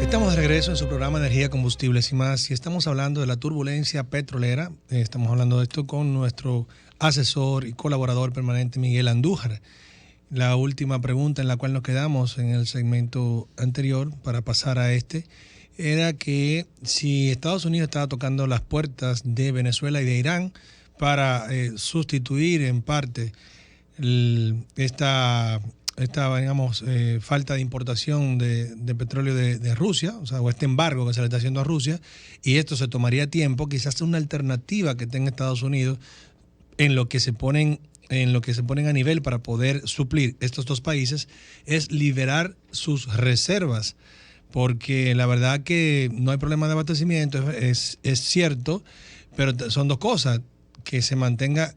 Estamos de regreso en su programa Energía, Combustibles y más, y estamos hablando de la turbulencia petrolera. Estamos hablando de esto con nuestro asesor y colaborador permanente Miguel Andújar. La última pregunta en la cual nos quedamos en el segmento anterior para pasar a este era que si Estados Unidos estaba tocando las puertas de Venezuela y de Irán para sustituir en parte esta digamos, falta de importación de petróleo de Rusia, o sea, o este embargo que se le está haciendo a Rusia, y esto se tomaría tiempo, quizás una alternativa que tenga Estados Unidos en lo que se ponen a nivel para poder suplir estos dos países, es liberar sus reservas, porque la verdad que no hay problema de abastecimiento, es cierto, pero son dos cosas: que se mantengan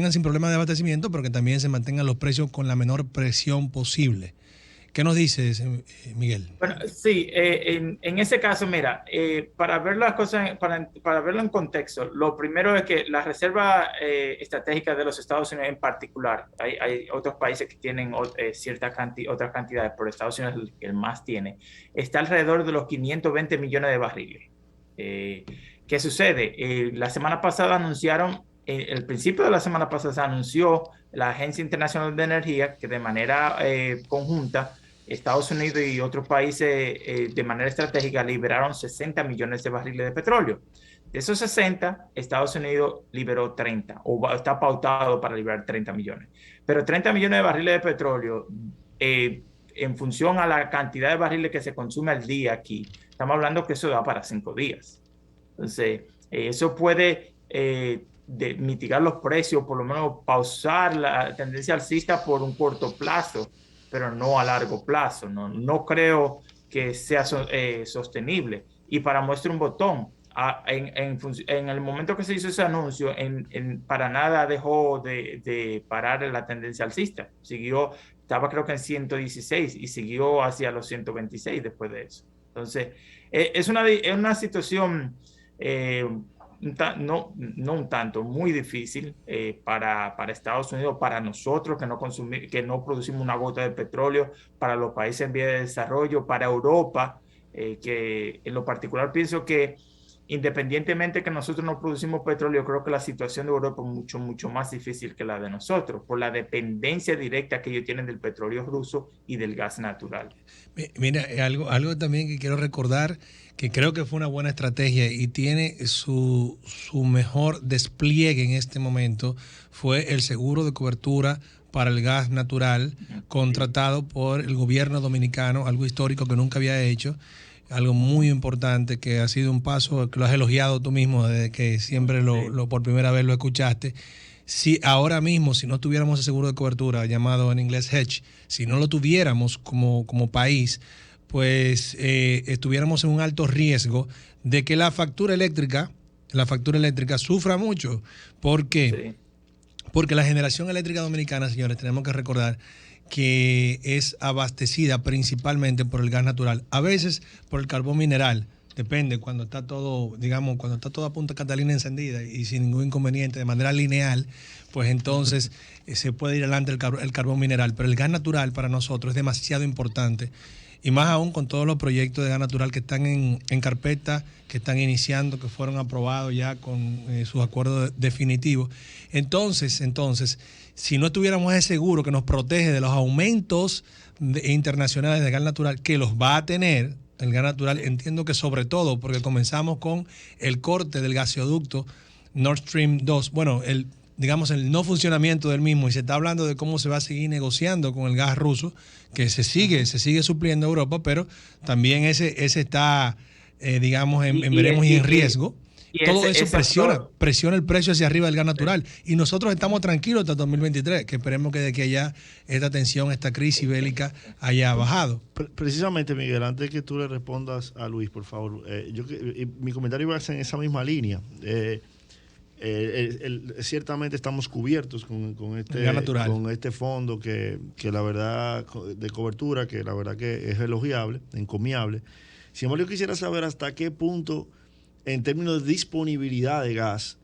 sin problemas de abastecimiento, pero que también se mantengan los precios con la menor presión posible. ¿Qué nos dices, Miguel? Bueno, sí, en ese caso, mira, para ver las cosas, para verlo en contexto, lo primero es que la reserva estratégica de los Estados Unidos en particular, hay otros países que tienen otras cantidades, pero Estados Unidos es el que más tiene, está alrededor de los 520 millones de barriles. ¿Qué sucede? La semana pasada anunciaron, el principio de la semana pasada se anunció la Agencia Internacional de Energía que de manera conjunta Estados Unidos y otros países de manera estratégica liberaron 60 millones de barriles de petróleo. De esos 60, Estados Unidos liberó 30, o está pautado para liberar 30 millones. Pero 30 millones de barriles de petróleo, en función a la cantidad de barriles que se consume al día aquí, estamos hablando que eso da para 5 días. Entonces, eso puede mitigar los precios, por lo menos pausar la tendencia alcista por un corto plazo, pero no a largo plazo. No creo que sea sostenible. Y para muestra un botón, en el momento que se hizo ese anuncio, para nada dejó de parar la tendencia alcista. Siguió, estaba creo que en 116 y siguió hacia los 126 después de eso. Entonces, es una situación no un tanto, muy difícil para Estados Unidos, para nosotros que no producimos una gota de petróleo, para los países en vía de desarrollo, para Europa, que en lo particular pienso que independientemente que nosotros no producimos petróleo, creo que la situación de Europa es mucho, mucho más difícil que la de nosotros, por la dependencia directa que ellos tienen del petróleo ruso y del gas natural. Mira, algo también que quiero recordar, que creo que fue una buena estrategia y tiene su mejor despliegue en este momento, fue el seguro de cobertura para el gas natural Sí. contratado por el gobierno dominicano, algo histórico que nunca había hecho, algo muy importante, que ha sido un paso que lo has elogiado tú mismo desde que siempre Sí. por primera vez lo escuchaste. Si ahora mismo, si no tuviéramos el seguro de cobertura, llamado en inglés hedge, si no lo tuviéramos como país, pues estuviéramos en un alto riesgo de que la factura eléctrica sufra mucho. ¿Por qué? Sí. Porque la generación eléctrica dominicana, señores, tenemos que recordar que es abastecida principalmente por el gas natural, a veces por el carbón mineral. Depende, cuando está todo, digamos, cuando está toda Punta Catalina encendida y sin ningún inconveniente, de manera lineal, pues entonces se puede ir adelante el carbón mineral. Pero el gas natural para nosotros es demasiado importante. Y más aún con todos los proyectos de gas natural que están en carpeta, que están iniciando, que fueron aprobados ya con sus acuerdos definitivos. Entonces, si no tuviéramos ese seguro que nos protege de los aumentos internacionales de gas natural, que los va a tener el gas natural, entiendo que sobre todo porque comenzamos con el corte del gaseoducto Nord Stream 2, bueno, digamos, el no funcionamiento del mismo, y se está hablando de cómo se va a seguir negociando con el gas ruso, que se sigue supliendo a Europa, pero también ese está, digamos, Y, en y, veremos y en y, riesgo. y Todo eso esa flor, presiona el precio hacia arriba del gas sí. natural. Y nosotros estamos tranquilos hasta 2023, que esperemos que de aquí a allá esta tensión, esta crisis bélica haya bajado. Precisamente, Miguel, antes que tú le respondas a Luis, por favor, mi comentario va a ser en esa misma línea. Ciertamente estamos cubiertos El gas natural. con este fondo que la verdad, de cobertura, que la verdad que es elogiable, encomiable. Sin embargo, yo quisiera saber hasta qué punto, en términos de disponibilidad de gas,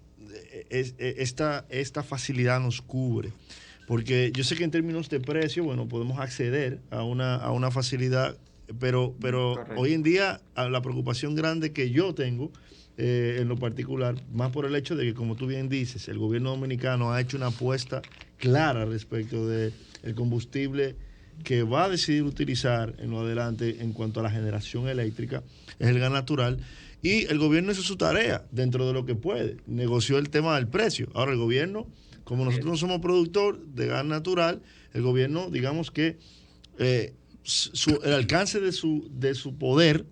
esta facilidad nos cubre. Porque yo sé que en términos de precio, bueno, podemos acceder a una facilidad pero hoy en día la preocupación grande que yo tengo en lo particular, más por el hecho de que, como tú bien dices, el gobierno dominicano ha hecho una apuesta clara respecto del combustible que va a decidir utilizar en lo adelante en cuanto a la generación eléctrica, es el gas natural, y el gobierno hizo su tarea dentro de lo que puede, negoció el tema del precio. Ahora el gobierno, como nosotros no somos productor de gas natural, el gobierno, digamos que el alcance de su poder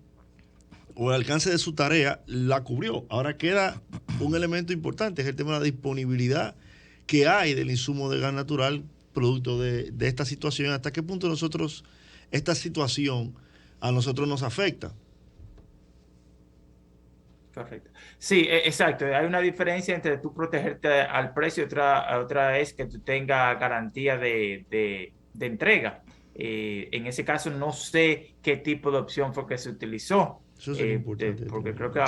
o el alcance de su tarea la cubrió. Ahora queda un elemento importante, es el tema de la disponibilidad que hay del insumo de gas natural producto de esta situación. ¿Hasta qué punto esta situación a nosotros nos afecta? Correcto. Sí, exacto. Hay una diferencia entre tú protegerte al precio, otra es que tú tengas garantía de entrega. En ese caso no sé qué tipo de opción fue que se utilizó. Eso es importante. Porque creo que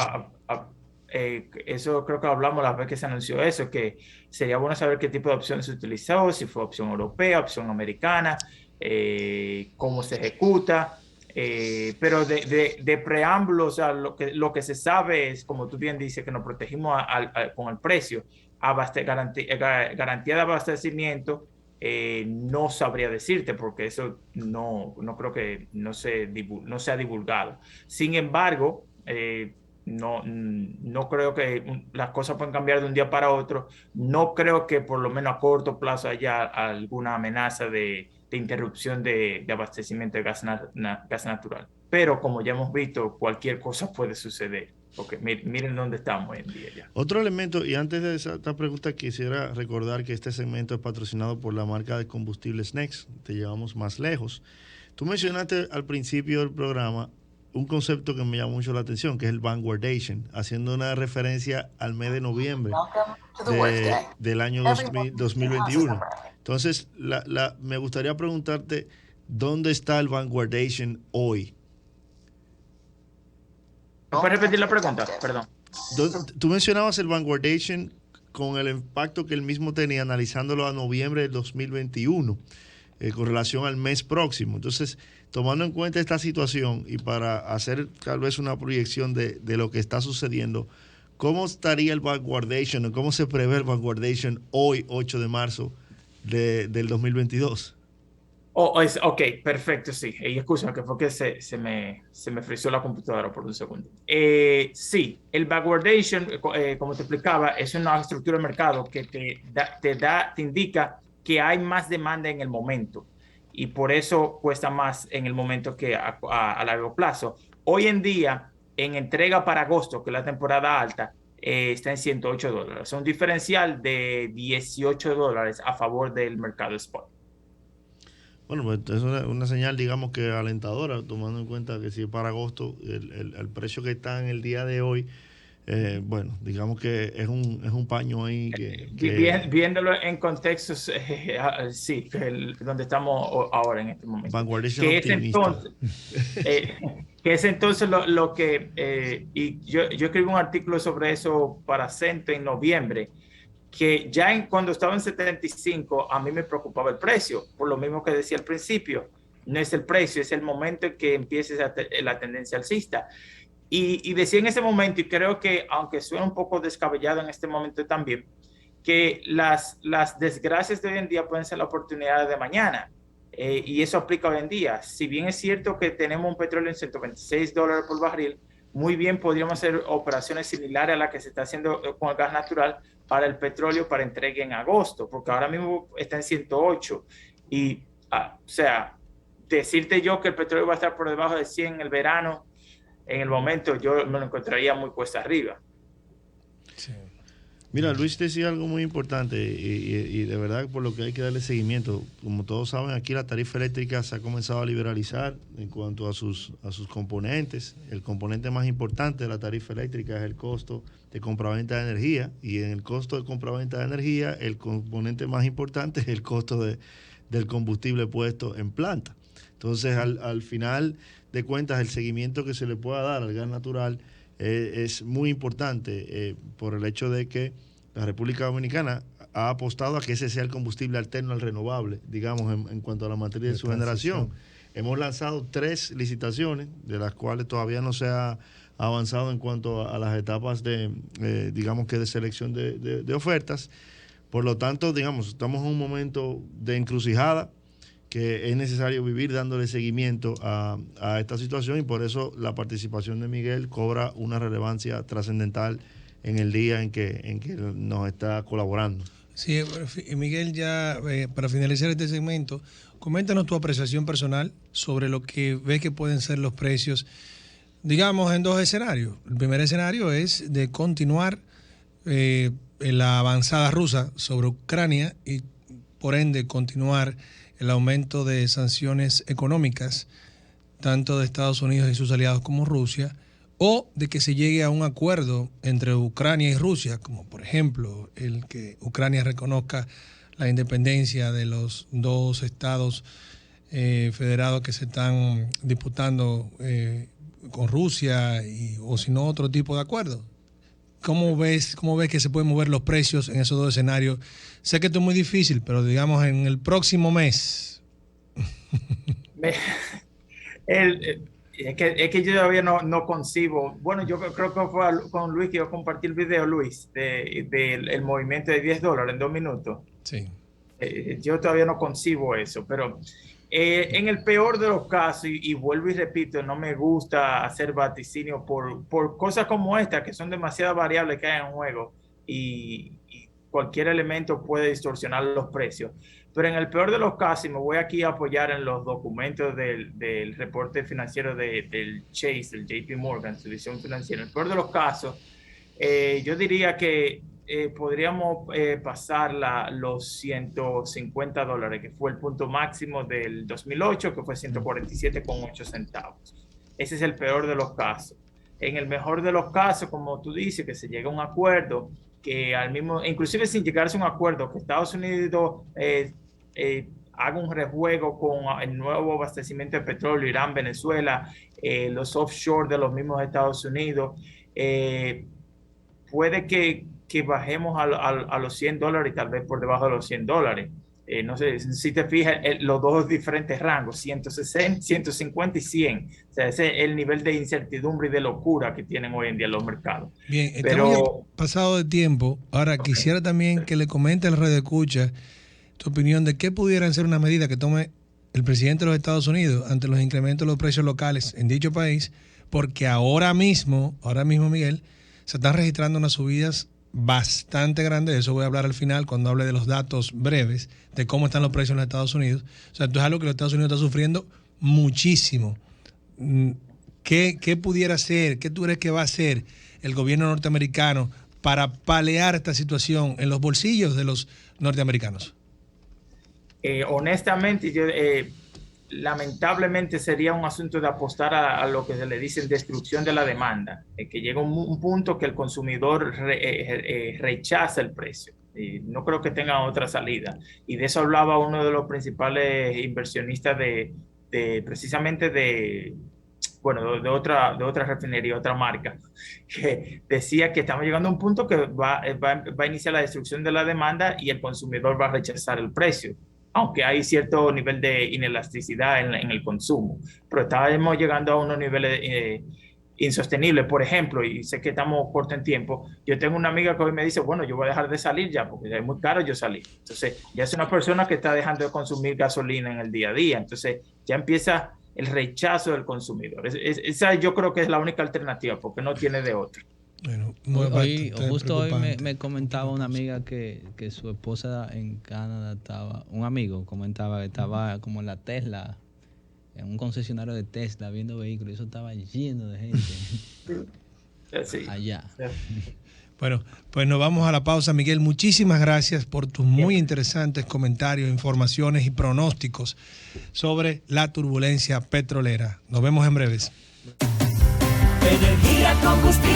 eso creo que hablamos la vez que se anunció eso, que sería bueno saber qué tipo de opción se utilizó, si fue opción europea, opción americana, cómo se ejecuta. Pero de preámbulo, o sea, lo que se sabe es, como tú bien dices, que nos protegimos con el precio, garantía de abastecimiento. No sabría decirte porque eso no creo que no se ha divulgado. Sin embargo, no creo que las cosas puedan cambiar de un día para otro. No creo que por lo menos a corto plazo haya alguna amenaza de interrupción de abastecimiento de gas natural. Pero como ya hemos visto, cualquier cosa puede suceder. Porque miren dónde estamos hoy en día ya. Otro elemento, y antes de esta pregunta quisiera recordar que este segmento es patrocinado por la marca de combustibles Next, te llevamos más lejos. Tú mencionaste al principio del programa un concepto que me llamó mucho la atención, que es el Vanguardation, haciendo una referencia al mes de noviembre del año 2021. Entonces, me gustaría preguntarte, ¿dónde está el Vanguardation hoy? ¿Puedes repetir la pregunta? Perdón. Tú mencionabas el Vanguardation con el impacto que él mismo tenía analizándolo a noviembre del 2021 con relación al mes próximo. Entonces, tomando en cuenta esta situación y para hacer tal vez una proyección de lo que está sucediendo, ¿cómo estaría el Vanguardation o cómo se prevé el Vanguardation hoy, 8 de marzo del 2022? Ok, perfecto, sí. Y excusa, que fue que se me frizó la computadora por un segundo. Sí, el backwardation, como te explicaba, es una estructura de mercado que te indica que hay más demanda en el momento y por eso cuesta más en el momento que a largo plazo. Hoy en día, en entrega para agosto, que es la temporada alta, está en $108. Un diferencial de $18 a favor del mercado spot. Bueno, pues es una señal, digamos que alentadora, tomando en cuenta que si es para agosto, el precio que está en el día de hoy, bueno, digamos que es un paño ahí viéndolo en contextos, sí, donde estamos ahora en este momento. Vanguardation que optimista. Que es entonces lo que, y yo escribí un artículo sobre eso para Cento en noviembre, que ya cuando estaba en 75 a mí me preocupaba el precio, por lo mismo que decía al principio, no es el precio, es el momento en que empiece la tendencia alcista. Y decía en ese momento, y creo que aunque suena un poco descabellado en este momento también, que las desgracias de hoy en día pueden ser la oportunidad de mañana. Y eso aplica hoy en día. Si bien es cierto que tenemos un petróleo en $126 por barril, muy bien podríamos hacer operaciones similares a las que se está haciendo con el gas natural para el petróleo para entrega en agosto, porque ahora mismo está en 108. Y, o sea, decirte yo que el petróleo va a estar por debajo de 100 en el verano, en el momento yo me lo encontraría muy cuesta arriba. Sí. Mira, Luis decía algo muy importante y de verdad por lo que hay que darle seguimiento. Como todos saben, aquí la tarifa eléctrica se ha comenzado a liberalizar en cuanto a sus componentes. El componente más importante de la tarifa eléctrica es el costo de compraventa de energía, y en el costo de compraventa de energía el componente más importante es el costo del combustible puesto en planta. Entonces, al final de cuentas, el seguimiento que se le pueda dar al gas natural es muy importante por el hecho de que la República Dominicana ha apostado a que ese sea el combustible alterno al renovable, digamos, en cuanto a la materia de su generación. Hemos lanzado 3 licitaciones, de las cuales todavía no se ha avanzado en cuanto a las etapas digamos que de selección de ofertas. Por lo tanto, digamos, estamos en un momento de encrucijada que es necesario vivir dándole seguimiento a esta situación, y por eso la participación de Miguel cobra una relevancia trascendental en el día en que nos está colaborando. Sí, Miguel, ya para finalizar este segmento, coméntanos tu apreciación personal sobre lo que ves que pueden ser los precios, digamos, en 2 escenarios. El primer escenario es de continuar la avanzada rusa sobre Ucrania y, por ende, continuar el aumento de sanciones económicas, tanto de Estados Unidos y sus aliados como Rusia, o de que se llegue a un acuerdo entre Ucrania y Rusia, como por ejemplo el que Ucrania reconozca la independencia de los 2 estados federados que se están disputando con Rusia, o si no, otro tipo de acuerdo. ¿Cómo ves que se pueden mover los precios en esos 2 escenarios? Sé que esto es muy difícil, pero digamos en el próximo mes. Es que yo todavía no concibo. Bueno, yo creo que fue con Luis que yo compartí el video, Luis, del movimiento de $10 en 2 minutos. Sí. Yo todavía no concibo eso, pero en el peor de los casos, y vuelvo y repito, no me gusta hacer vaticinio por cosas como esta, que son demasiadas variables que hay en juego, y cualquier elemento puede distorsionar los precios. Pero en el peor de los casos, y me voy aquí a apoyar en los documentos del reporte financiero del Chase, del JP Morgan, su división financiera, en el peor de los casos, yo diría que podríamos pasar los $150, que fue el punto máximo del 2008, que fue 147,8 centavos. Ese es el peor de los casos. En el mejor de los casos, como tú dices, que se llega a un acuerdo, que inclusive sin llegarse a un acuerdo, que Estados Unidos haga un rejuego con el nuevo abastecimiento de petróleo, Irán, Venezuela, los offshore de los mismos Estados Unidos, puede que bajemos a los $100 y tal vez por debajo de los $100. No sé si te fijas, los 2 diferentes rangos, 160, 150 y 100. O sea, ese es el nivel de incertidumbre y de locura que tienen hoy en día los mercados. Bien, estamos pasado de tiempo. Ahora, quisiera también que le comente al Radio Escucha tu opinión de qué pudieran ser una medida que tome el presidente de los Estados Unidos ante los incrementos de los precios locales en dicho país, porque ahora mismo, Miguel, se están registrando unas subidas bastante grande. De eso voy a hablar al final cuando hable de los datos breves de cómo están los precios en los Estados Unidos. O sea, esto es algo que los Estados Unidos están sufriendo muchísimo. ¿Qué pudiera ser, qué tú crees que va a hacer el gobierno norteamericano para paliar esta situación en los bolsillos de los norteamericanos? Honestamente, lamentablemente sería un asunto de apostar a lo que se le dice destrucción de la demanda, que llega un punto que el consumidor rechaza el precio. No creo que tenga otra salida. Y de eso hablaba uno de los principales inversionistas precisamente de otra refinería, otra marca, que decía que estamos llegando a un punto que va a iniciar la destrucción de la demanda y el consumidor va a rechazar el precio, aunque hay cierto nivel de inelasticidad en el consumo, pero estábamos llegando a unos niveles insostenibles. Por ejemplo, y sé que estamos cortos en tiempo, yo tengo una amiga que hoy me dice, bueno, yo voy a dejar de salir ya, porque ya es muy caro yo salir. Entonces, ya es una persona que está dejando de consumir gasolina en el día a día, entonces ya empieza el rechazo del consumidor. Esa yo creo que es la única alternativa, porque no tiene de otra. Bueno, justo hoy me comentaba una amiga que su esposa en Canadá un amigo comentaba que estaba como en la Tesla, en un concesionario de Tesla viendo vehículos, y eso estaba lleno de gente allá. Bueno, pues nos vamos a la pausa. Miguel, muchísimas gracias por tus muy interesantes comentarios, informaciones y pronósticos sobre la turbulencia petrolera. Nos vemos en breves. Energía, combustible